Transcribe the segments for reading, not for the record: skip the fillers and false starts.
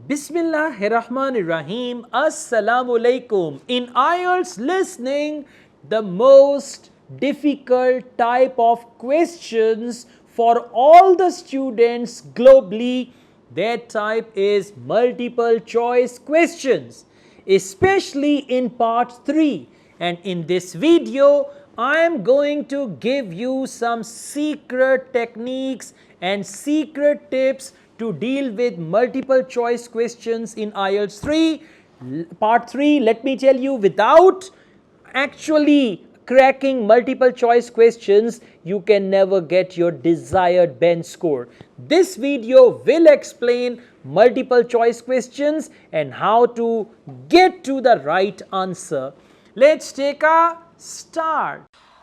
Bismillahirrahmanirrahim. Assalamu alaikum. In IELTS listening, the most difficult type of questions for all the students globally, that type is multiple choice questions, especially in part 3. And in this video, I am going to give you some secret techniques and secret tips to deal with multiple choice questions in IELTS 3. Part 3, let me tell you, without actually cracking multiple choice questions, you can never get your desired bench score. This video will explain multiple choice questions and how to get to the right answer. Let's take a start.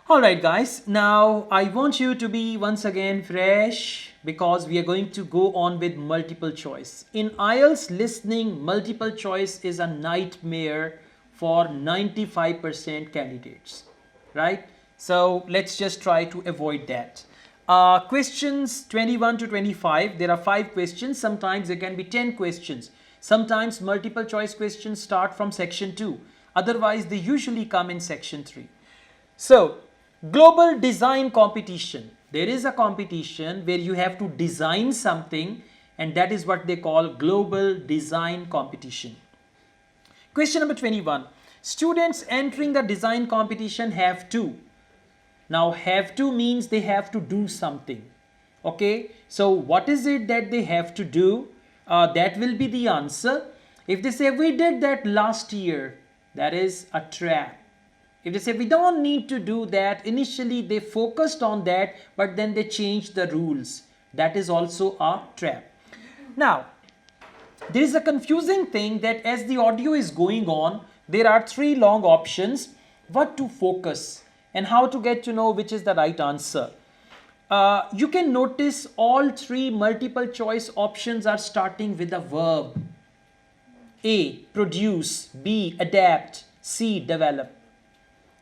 Alright guys, now I want you to be once again fresh because we are going to go on with multiple choice. In IELTS listening, multiple choice is a nightmare for 95% candidates, right? So let's just try to avoid that. Questions 21 to 25, there are 5 questions. Sometimes there can be 10 questions. Sometimes multiple choice questions start from section 2. Otherwise, they usually come in section 3. So, global design competition. There is a competition where you have to design something, and that is what they call global design competition. Question number 21. Students entering the design competition have to. Now, have to means they have to do something. Okay, so what is it that they have to do? That will be the answer. If they say we did that last year, that is a trap. If they say we don't need to do that, initially they focused on that, but then they changed the rules. That is also a trap. Now, there is a confusing thing that as the audio is going on, there are 3 long options, what to focus and how to get to know which is the right answer. You can notice all 3 multiple choice options are starting with a verb. A, produce, B, adapt, C, develop.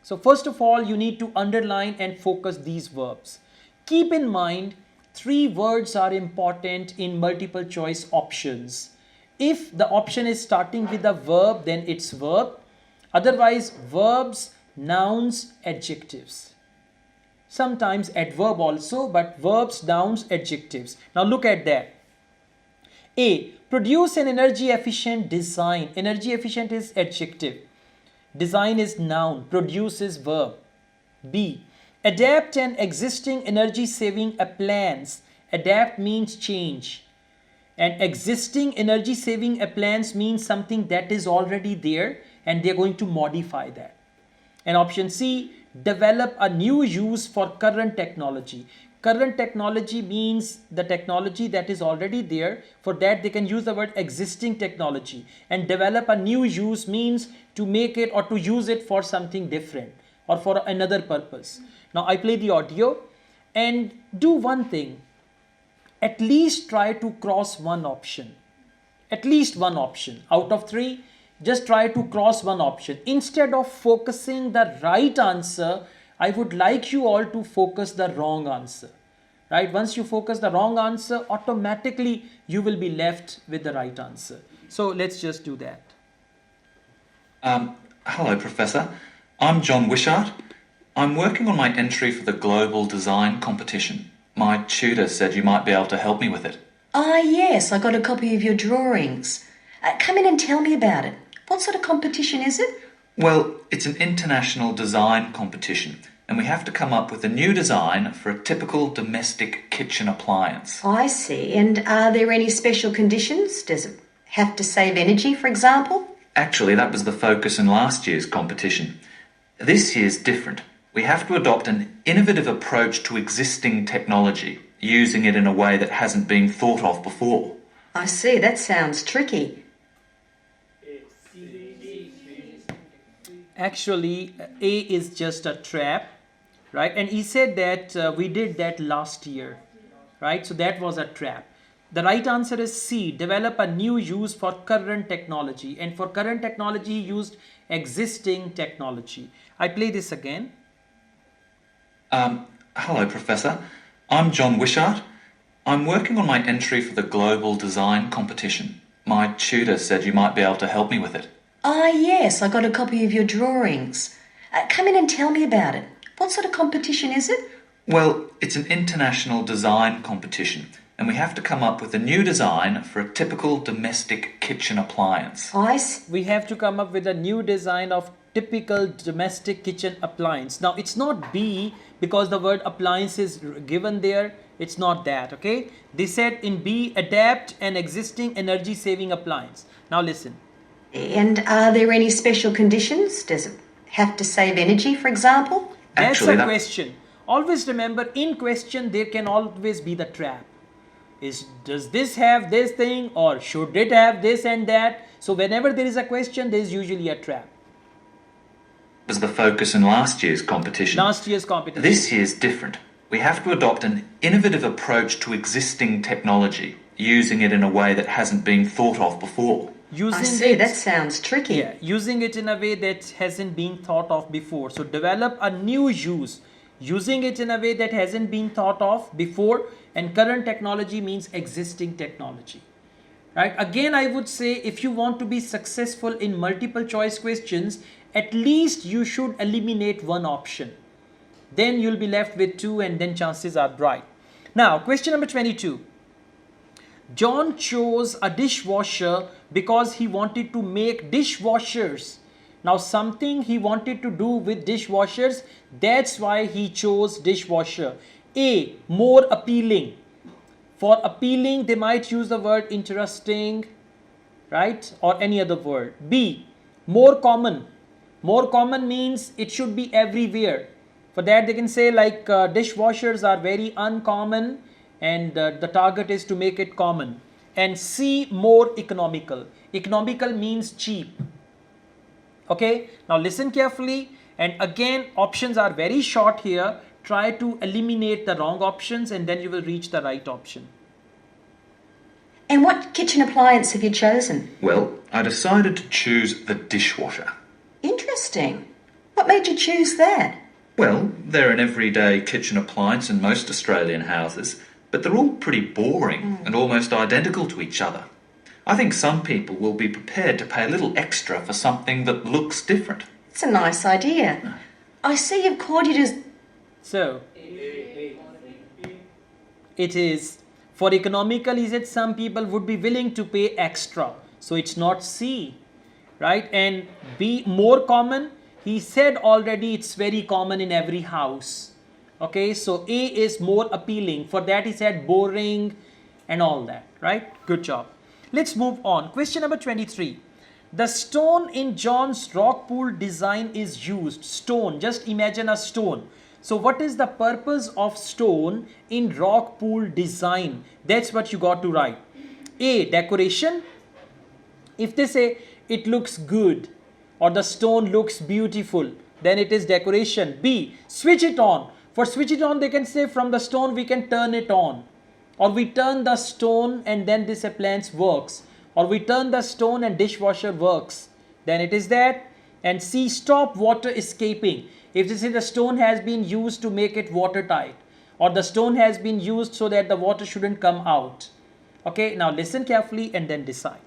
So first of all, you need to underline and focus these verbs. Keep in mind, 3 words are important in multiple choice options. If the option is starting with a verb, then it's verb. Otherwise, verbs, nouns, adjectives. Sometimes adverb also, but verbs, nouns, adjectives. Now look at that. A, produce an energy efficient design. Energy efficient is adjective. Design is noun, produce is verb. B, adapt an existing energy saving appliance. Adapt means change. And existing energy saving appliance means something that is already there and they're going to modify that. And option C, develop a new use for current technology. Current technology means the technology that is already there. For that, they can use the word existing technology. And develop a new use means to make it or to use it for something different or for another purpose. Now, I play the audio and do one thing. At least try to cross one option. At least one option. Out of 3, just try to cross one option. Instead of focusing the right answer, I would like you all to focus the wrong answer. Right? Once you focus the wrong answer, automatically you will be left with the right answer. So let's just do that. Hello, Professor. I'm John Wishart. I'm working on my entry for the Global Design Competition. My tutor said you might be able to help me with it. Ah, yes, I got a copy of your drawings. Come in and tell me about it. What sort of competition is it? Well, it's an international design competition, and we have to come up with a new design for a typical domestic kitchen appliance. I see. And are there any special conditions? Does it have to save energy, for example? Actually, that was the focus in last year's competition. This year's different. We have to adopt an innovative approach to existing technology, using it in a way that hasn't been thought of before. I see. That sounds tricky. Actually, A is just a trap, right? And he said that we did that last year, right? So that was a trap. The right answer is C, develop a new use for current technology. And for current technology, he used existing technology. I play this again. Hello, Professor. I'm John Wishart. I'm working on my entry for the Global Design Competition. My tutor said you might be able to help me with it. Ah, yes, I got a copy of your drawings. Come in and tell me about it. What sort of competition is it? Well, it's an international design competition, and we have to come up with a new design for a typical domestic kitchen appliance. We have to come up with a new design of typical domestic kitchen appliance. Now, it's not B because the word appliance is given there. It's not that, okay? They said in B, adapt an existing energy-saving appliance. Now, listen. And are there any special conditions? Does it have to save energy, for example? That's a question. Always remember, in question, there can always be the trap. Does this have this thing, or should it have this and that? So whenever there is a question, there is usually a trap. Was the focus in last year's competition. This year's different. We have to adopt an innovative approach to existing technology, using it in a way that hasn't been thought of before. That sounds tricky. Yeah, using it in a way that hasn't been thought of before. So develop a new use. Using it in a way that hasn't been thought of before, and current technology means existing technology. Right? Again, I would say if you want to be successful in multiple choice questions, at least you should eliminate one option. Then you'll be left with two, and then chances are bright. Now, question number 22. John chose a dishwasher because he wanted to make dishwashers. Now, something he wanted to do with dishwashers, that's why he chose dishwasher. A, more appealing. For appealing, they might use the word interesting, right? Or any other word. B, more common. More common means it should be everywhere. For that, they can say like dishwashers are very uncommon, and the target is to make it common. And C, more economical. Economical means cheap. Okay, now listen carefully, and again, options are very short here. Try to eliminate the wrong options, and then you will reach the right option. And what kitchen appliance have you chosen? Well, I decided to choose the dishwasher. Interesting. What made you choose that? Well, they're an everyday kitchen appliance in most Australian houses, but they're all pretty boring and almost identical to each other. I think some people will be prepared to pay a little extra for something that looks different. It's a nice idea. I see you've called it as... So, it is for economical, he said some people would be willing to pay extra. So, it's not C, right? And B, more common, he said already it's very common in every house. Okay, so A is more appealing. For that, he said boring and all that, right? Good job. Let's move on. Question number 23. The stone in John's rock pool design is used. Stone, just imagine a stone. So what is the purpose of stone in rock pool design? That's what you got to write. A, decoration. If they say it looks good or the stone looks beautiful, then it is decoration. B, switch it on. For switch it on, they can say from the stone we can turn it on. Or we turn the stone and then this appliance works. Or we turn the stone and dishwasher works. Then it is that. And C, stop water escaping. If they say the stone has been used to make it watertight, or the stone has been used so that the water shouldn't come out. Okay, now listen carefully and then decide.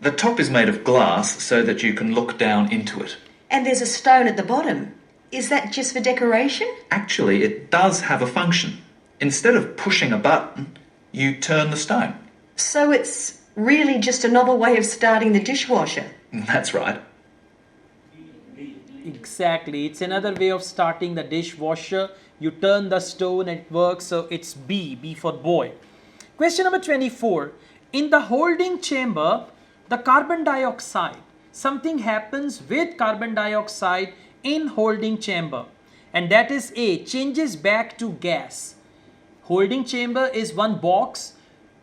The top is made of glass so that you can look down into it. And there's a stone at the bottom. Is that just for decoration? Actually, it does have a function. Instead of pushing a button, you turn the stone. So it's really just a novel way of starting the dishwasher? That's right. Exactly. It's another way of starting the dishwasher. You turn the stone and it works. So it's B. B for boy. Question number 24. In the holding chamber, the carbon dioxide. Something happens with carbon dioxide in holding chamber. And that is A. Changes back to gas. Holding chamber is one box.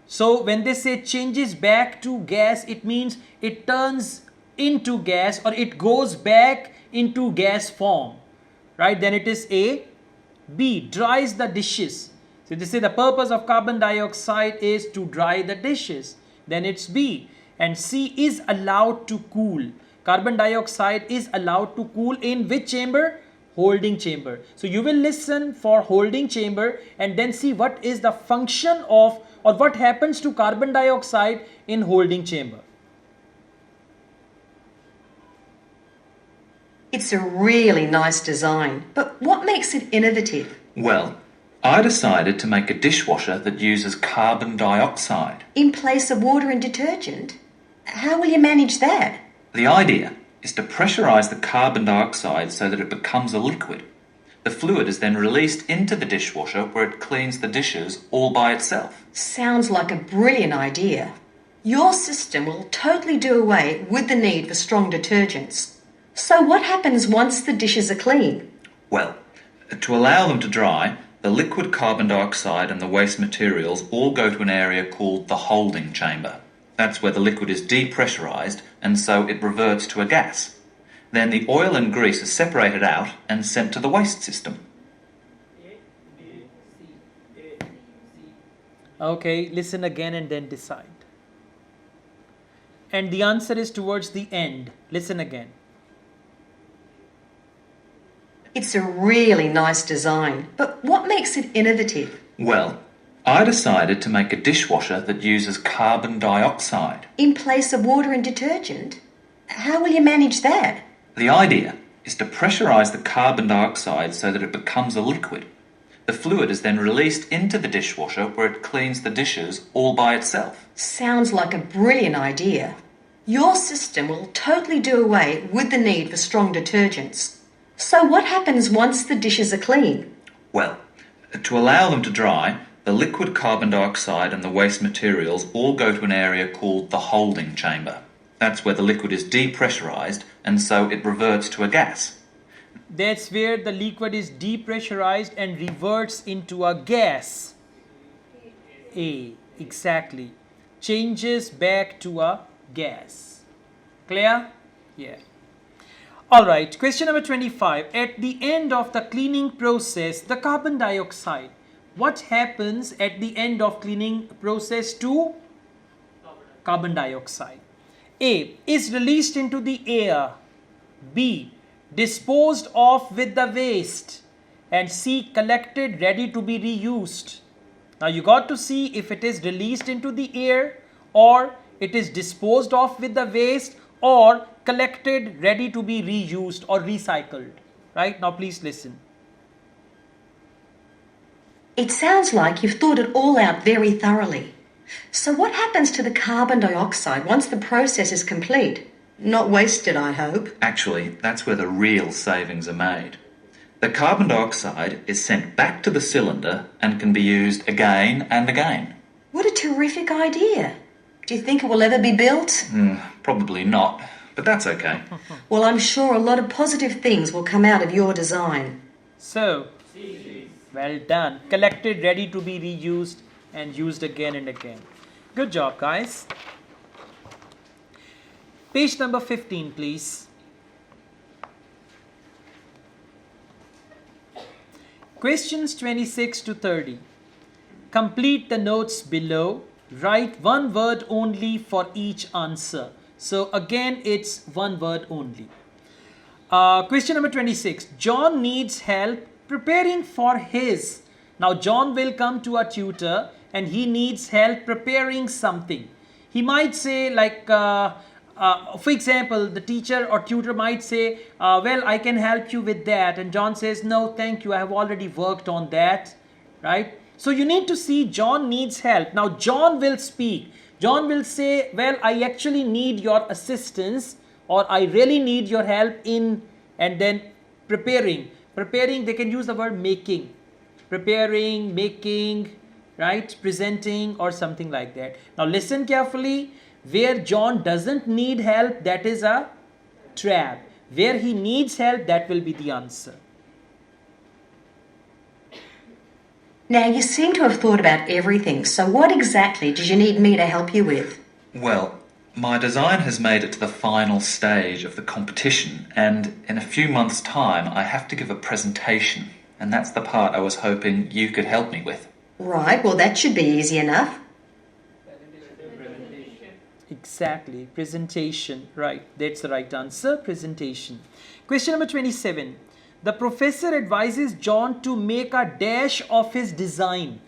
So when they say changes back to gas, it means it turns into gas or it goes back into gas form, right? Then it is A. B, dries the dishes. So they say the purpose of carbon dioxide is to dry the dishes. Then it's B. And C, is allowed to cool. Carbon dioxide is allowed to cool in which chamber? holding chamber. So you will listen for holding chamber and then see what is the function of or what happens to carbon dioxide in holding chamber. It's a really nice design, but what makes it innovative? Well, I decided to make a dishwasher that uses carbon dioxide. In place of water and detergent? How will you manage that? The idea is to pressurize the carbon dioxide so that it becomes a liquid. The fluid is then released into the dishwasher where it cleans the dishes all by itself. Sounds like a brilliant idea. Your system will totally do away with the need for strong detergents. So what happens once the dishes are clean? Well, to allow them to dry, the liquid carbon dioxide and the waste materials all go to an area called the holding chamber. That's where the liquid is depressurized and so it reverts to a gas. Then the oil and grease is separated out and sent to the waste system. Okay, listen again and then decide. And the answer is towards the end. Listen again. It's a really nice design, but what makes it innovative? Well, I decided to make a dishwasher that uses carbon dioxide. In place of water and detergent? How will you manage that? The idea is to pressurize the carbon dioxide so that it becomes a liquid. The fluid is then released into the dishwasher where it cleans the dishes all by itself. Sounds like a brilliant idea. Your system will totally do away with the need for strong detergents. So what happens once the dishes are clean? Well, to allow them to dry, the liquid carbon dioxide and the waste materials all go to an area called the holding chamber. That's where the liquid is depressurized and so it reverts to a gas. That's where the liquid is depressurized and reverts into a gas. Exactly. Changes back to a gas. Clear? Yeah. Alright, question number 25. At the end of the cleaning process, the carbon dioxide, what happens at the end of cleaning process to carbon dioxide? A. Is released into the air. B. Disposed of with the waste. And C. Collected, ready to be reused. Now you got to see if it is released into the air or it is disposed of with the waste or collected, ready to be reused or recycled. Right? Now please listen. It sounds like you've thought it all out very thoroughly. So what happens to the carbon dioxide once the process is complete? Not wasted, I hope. Actually, that's where the real savings are made. The carbon dioxide is sent back to the cylinder and can be used again and again. What a terrific idea. Do you think it will ever be built? Probably not, but that's okay. Well, I'm sure a lot of positive things will come out of your design. So, well done. Collected, ready to be reused and used again and again. Good job, guys. Page number 15, please. Questions 26 to 30. Complete the notes below. Write one word only for each answer. So again, it's one word only. Question number 26. John needs help preparing for his. Now John will come to a tutor and he needs help preparing something. He might say like, for example, the teacher or tutor might say, well, I can help you with that. And John says, no, thank you. I have already worked on that. Right? So you need to see John needs help. Now John will speak. John will say, well, I actually need your assistance or I really need your help in, and then preparing. Preparing, they can use the word making. Preparing, making, right? Presenting or something like that. Now listen carefully. Where John doesn't need help, that is a trap. Where he needs help, that will be the answer. Now, you seem to have thought about everything, so what exactly did you need me to help you with? Well, my design has made it to the final stage of the competition, and in a few months' time I have to give a presentation, and that's the part I was hoping you could help me with. Right, well that should be easy enough. Exactly, presentation, right, that's the right answer, presentation. Question number 27. The professor advises John to make a dash of his design.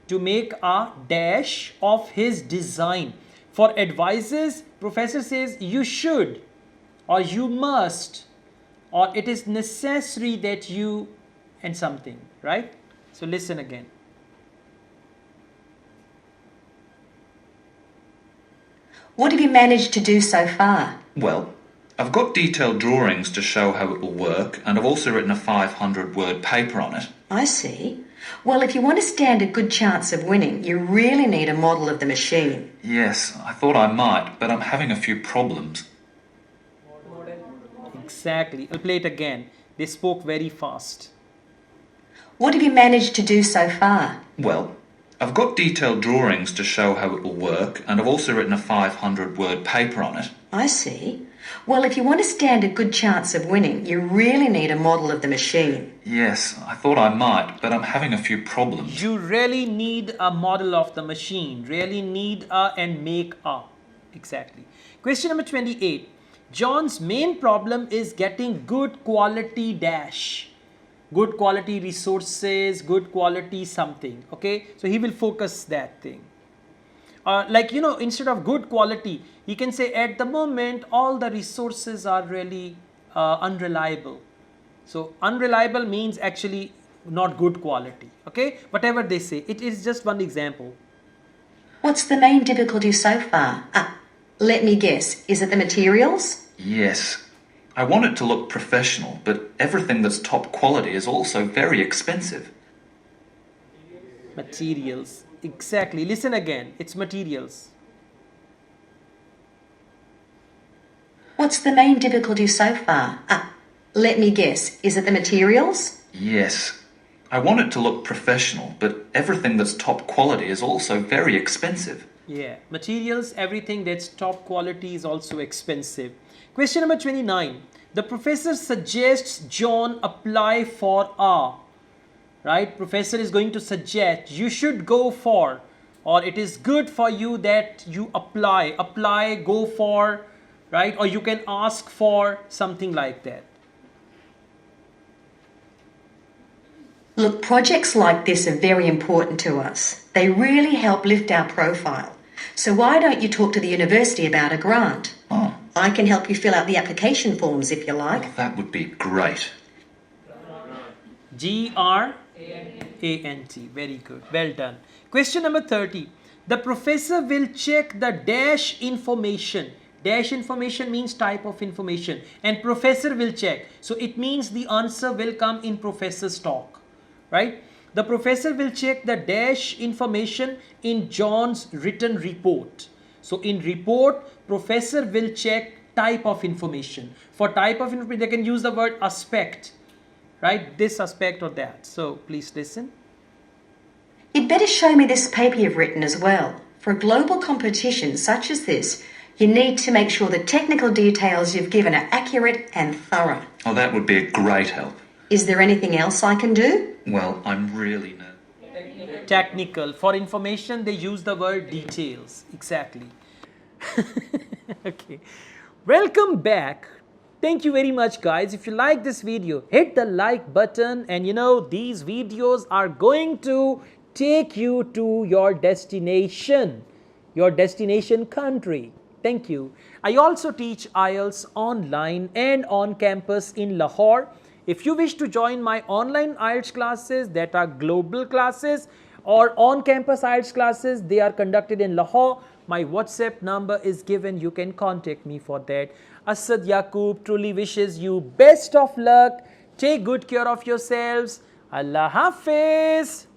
To make a dash of his design. For advices, professor says you should, or you must, or it is necessary that you, and something, right? So listen again. What have you managed to do so far? Well, I've got detailed drawings to show how it will work, and I've also written a 500-word paper on it. I see. Well, if you want to stand a good chance of winning, you really need a model of the machine. Yes, I thought I might, but I'm having a few problems. Exactly. I'll play it again. They spoke very fast. What have you managed to do so far? Well, I've got detailed drawings to show how it will work, and I've also written a 500-word paper on it. I see. Well, if you want to stand a good chance of winning, you really need a model of the machine. Yes, I thought I might, but I'm having a few problems. You really need a model of the machine. Really need a and make a. Exactly. Question number 28. John's main problem is getting good quality dash. Good quality resources, good quality something. Okay. So he will focus that thing. Instead of good quality, he can say at the moment all the resources are really unreliable. So unreliable means actually not good quality. Okay, whatever they say, it is just one example. What's the main difficulty so far? Let me guess, is it the materials? Yes. I want it to look professional, but everything that's top quality is also very expensive. Materials. Exactly. Listen again. It's materials. What's the main difficulty so far? Let me guess, is it the materials? Yes. I want it to look professional, but everything that's top quality is also very expensive. Yeah. Materials, everything that's top quality is also expensive. Question number 29. The professor suggests John apply for a. Right? Professor is going to suggest you should go for, or it is good for you that you apply, go for, right? Or you can ask for something like that. Look, projects like this are very important to us. They really help lift our profile. So why don't you talk to the university about a grant? Oh. I can help you fill out the application forms if you like. Oh, that would be great. Grant. Very good. Well done. Question number 30. The professor will check the dash information. Dash information means type of information. And professor will check. So it means the answer will come in professor's talk. Right? The professor will check the dash information in John's written report. So in report, professor will check type of information. For type of information, they can use the word aspect. Right? This aspect or that. So please listen. You'd better show me this paper you've written as well. For a global competition such as this, you need to make sure the technical details you've given are accurate and thorough. Oh, that would be a great help. Is there anything else I can do? Well, I'm really nervous. Technical. For information, they use the word details. Exactly. Okay. Welcome back. Thank you very much, guys. If you like this video, hit the like button, and these videos are going to take you to your destination country. Thank you. I also teach IELTS online and on campus in Lahore. If you wish to join my online IELTS classes that are global classes or on-campus IELTS classes, they are conducted in Lahore. My WhatsApp number is given. You can contact me for that. Asad Yaqub truly wishes you best of luck. Take good care of yourselves. Allah Hafiz.